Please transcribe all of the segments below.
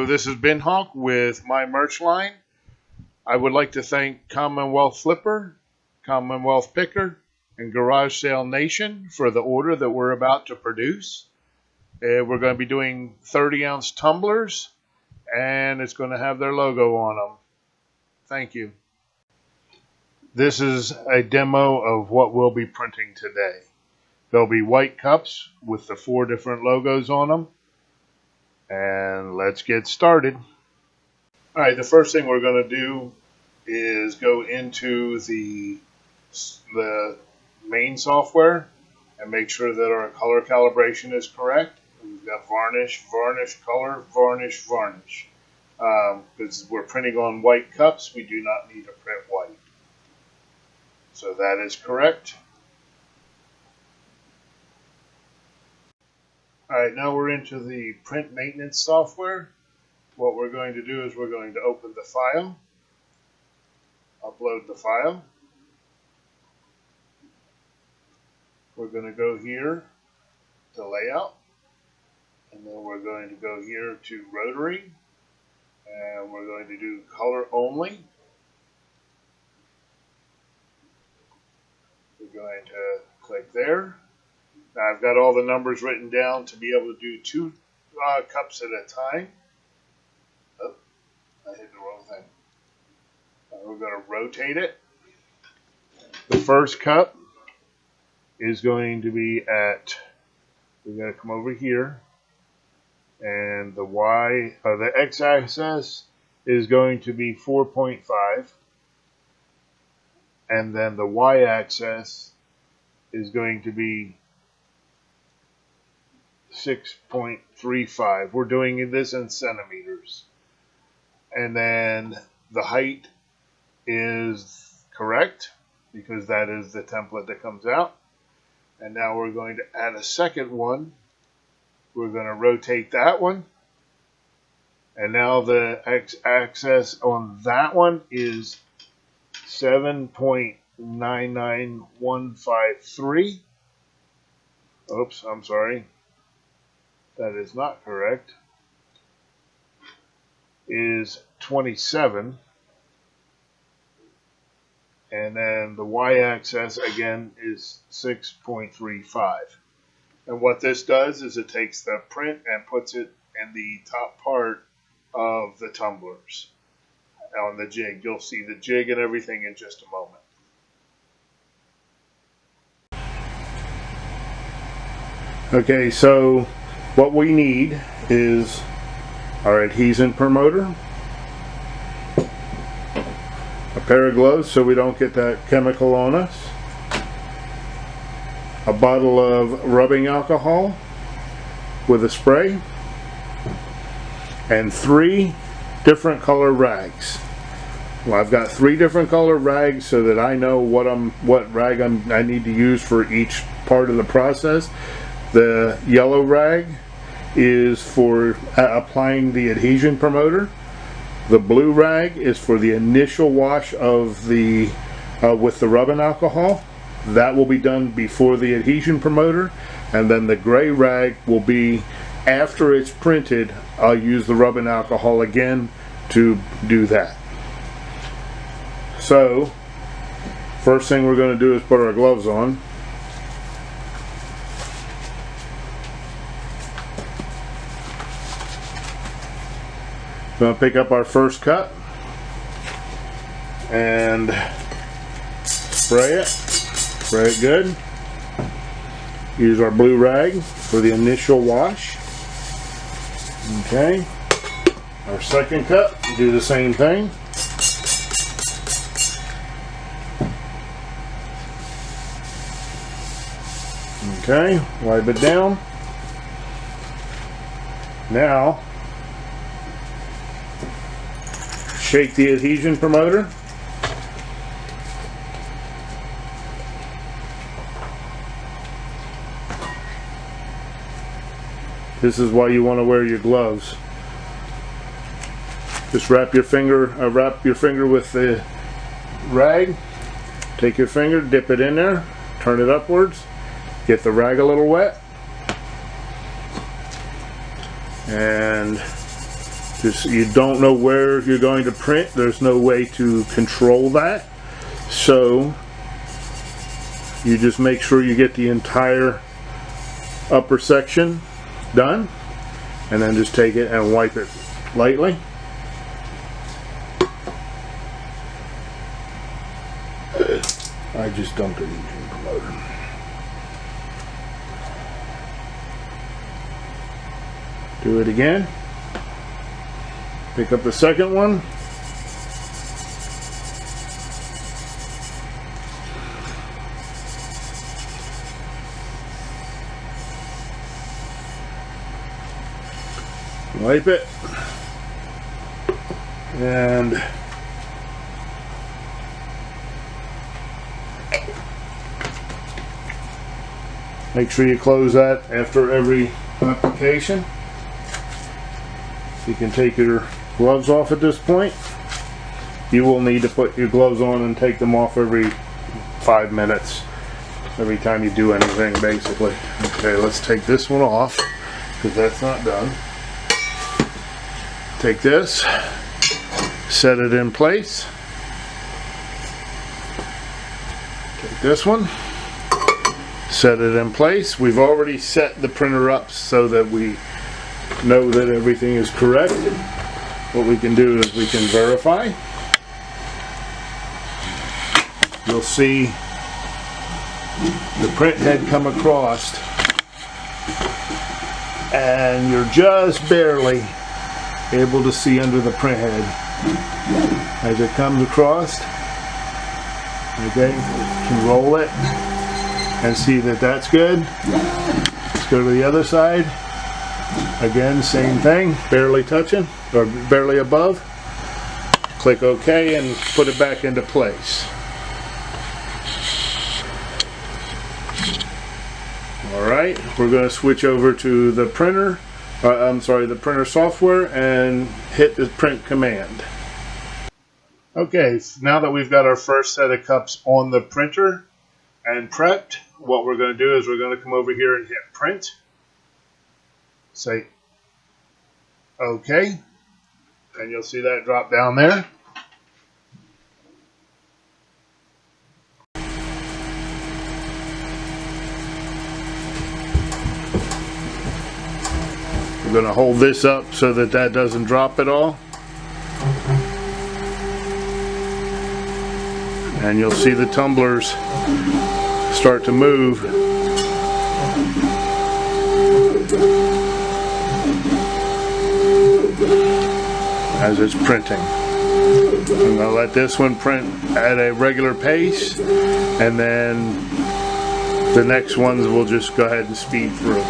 this has been Hawk with my merch line. I would like to thank Commonwealth Flipper, Commonwealth Picker, and Garage Sale Nation for the order that we're about to produce. We're going to be doing 30-ounce tumblers, and it's going to have their logo on them. Thank you. This is a demo of what we'll be printing today. There'll be white cups with the 4 different logos on them. And let's get started. Alright, the first thing we're going to do is go into the main software and make sure that our color calibration is correct. We've got varnish, varnish, color, varnish, varnish. Because we're printing on white cups, we do not need to print white. So that is correct. Alright, now we're into the print maintenance software. What we're going to do is we're going to open the file, upload the file. We're going to go here to layout, and then we're going to go here to rotary, and we're going to do color only. We're going to click there. Now I've got all the numbers written down to be able to do 2 cups at a time. Oh, I hit the wrong thing. We're going to rotate it. The first cup is going to be at, we're going to come over here, and the x-axis is going to be 4.5, and then the y-axis is going to be 6.35. We're doing this in centimeters. And then the height is correct because that is the template that comes out. And now we're going to add a second one. We're going to rotate that one. And now the x-axis on that one is 7.99153. Oops, I'm sorry. That is not correct. Is 27. And then the y-axis again is 6.35. And what this does is it takes the print and puts it in the top part of the tumblers on the jig. You'll see the jig and everything in just a moment. Okay, so what we need is our adhesion promoter, a pair of gloves so we don't get that chemical on us, a bottle of rubbing alcohol with a spray, and 3 different color rags. Well, I've got 3 different color rags so that I know what rag I need to use for each part of the process. The yellow rag is for applying the adhesion promoter. The blue rag is for the initial wash of the with the rubbing alcohol. That will be done before the adhesion promoter, and then the gray rag will be after it's printed. I'll use the rubbing alcohol again to do that. So first thing we're going to do is put our gloves on. We're going to pick up our first cup and spray it good. Use our blue rag for the initial wash. Okay, our second cup, do the same thing. Okay, wipe it down. Now shake the adhesion promoter. This is why you want to wear your gloves. Just wrap your finger with the rag. Take your finger, dip it in there, turn it upwards, get the rag a little wet, and Just, you don't know where you're going to print. There's no way to control that. So you just make sure you get the entire upper section done, and then just take it and wipe it lightly. I just dumped it in the motor. Do it again. Pick up the second one. Wipe it. And make sure you close that after every application. You can take your gloves off at this point. You will need to put your gloves on and take them off every 5 minutes. Every time you do anything, basically. Okay, let's take this one off because that's not done. Take this, set it in place. Take this one, set it in place. We've already set the printer up so that we know that everything is correct. What we can do is we can verify. You'll see the print head come across, and you're just barely able to see under the print head as it comes across. Okay, you can roll it and see that that's good. Let's go to the other side. Again, same thing, barely touching or barely above. Click OK and put it back into place. Alright, we're going to switch over to the printer, the printer software, and hit the print command. Okay, so now that we've got our first set of cups on the printer and prepped, what we're going to do is we're going to come over here and hit print. Say OK, and you'll see that drop down there. We're going to hold this up so that that doesn't drop at all. And you'll see the tumblers start to move as it's printing. I'm going to let this one print at a regular pace, and then the next ones will just go ahead and speed through.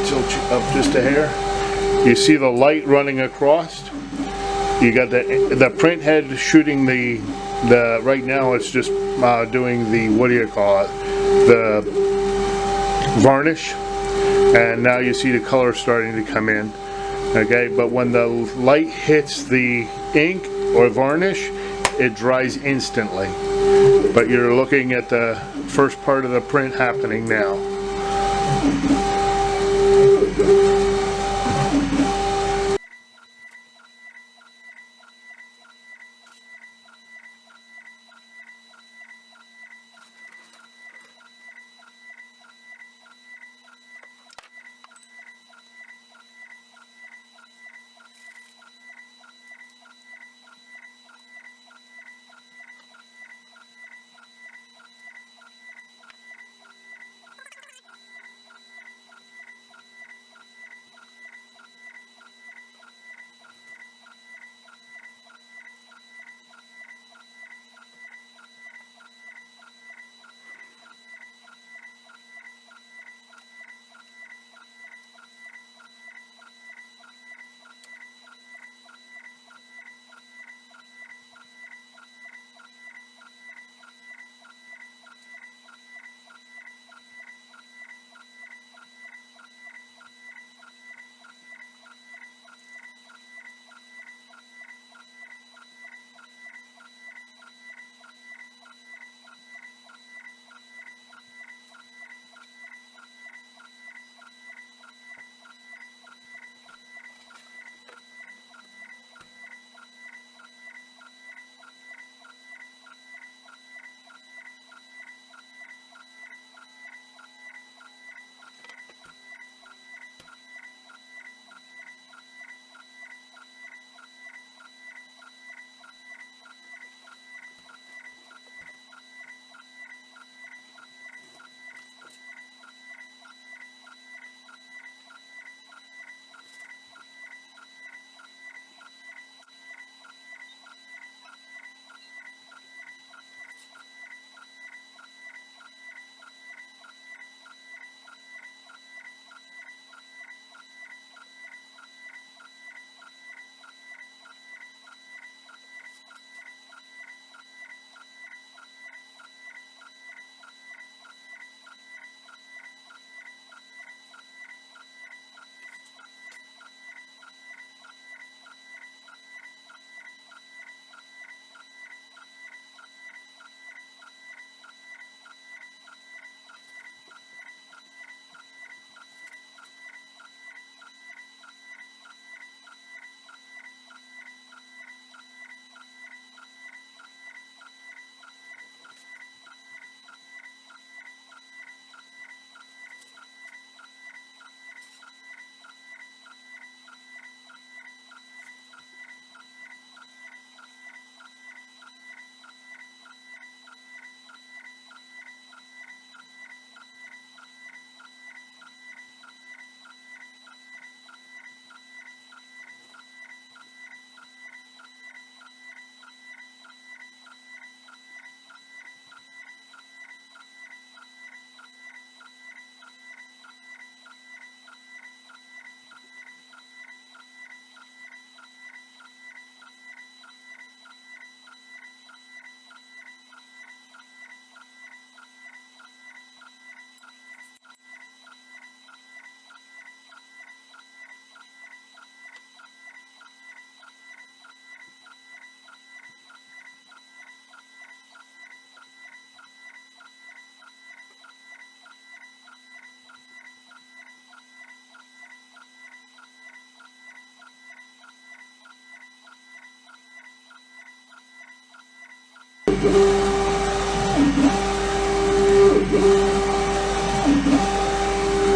Tilt you up just a hair. You see the light running across. You got the print head shooting the right now it's just doing the, what do you call it, the varnish, and now you see the color starting to come in. Okay, but when the light hits the ink or varnish, it dries instantly. But you're looking at the first part of the print happening now.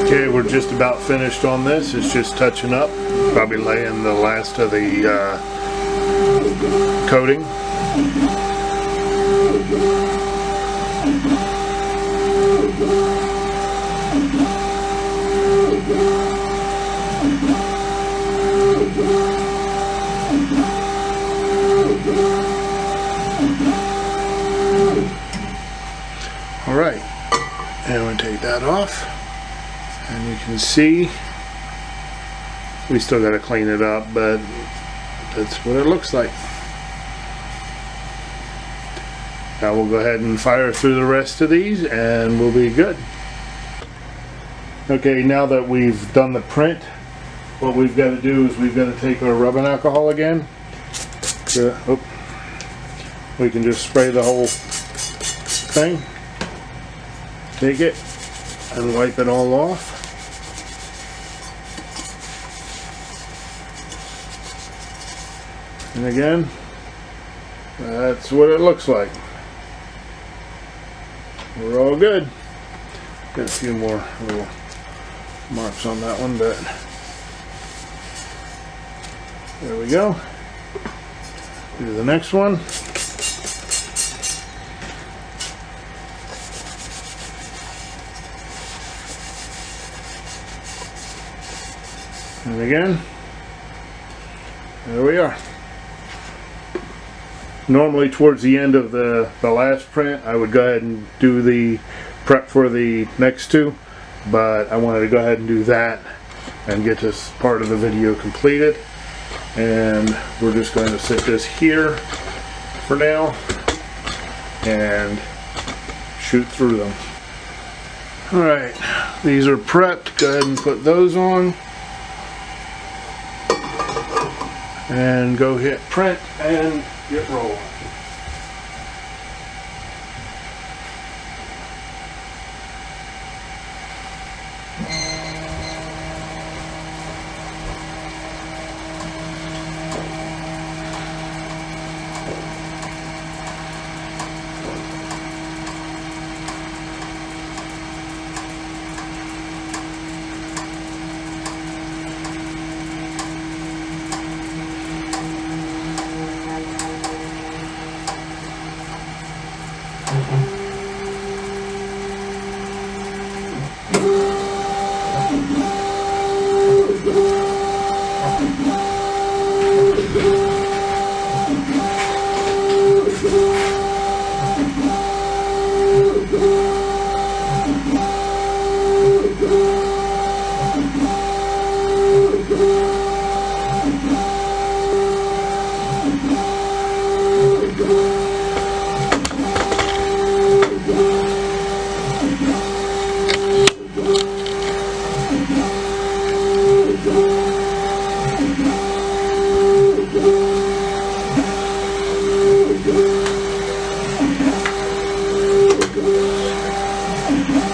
Okay, we're just about finished on this. It's just touching up, probably laying the last of the coating. All right, and we take that off. And you can see we still got to clean it up, but that's what it looks like. Now we'll go ahead and fire through the rest of these and we'll be good. Okay, now that we've done the print, what we've got to do is we've got to take our rubbing alcohol again. We can just spray the whole thing, take it and wipe it all off. And again, that's what it looks like. We're all good. Got a few more little marks on that one, but there we go. Do the next one. And again, there we are. Normally towards the end of the last print I would go ahead and do the prep for the next two, but I wanted to go ahead and do that and get this part of the video completed, and we're just going to set this here for now and shoot through them. Alright, these are prepped. Go ahead and put those on and go hit print and get rolling.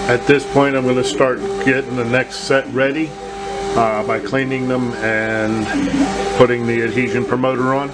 At this point I'm going to start getting the next set ready by cleaning them and putting the adhesion promoter on.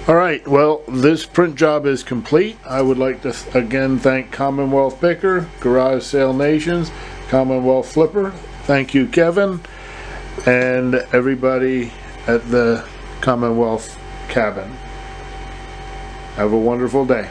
Alright, well, this print job is complete. I would like to again thank Commonwealth Picker, Garage Sale Nations, Commonwealth Flipper. Thank you, Kevin, and everybody at the Commonwealth cabin. Have a wonderful day.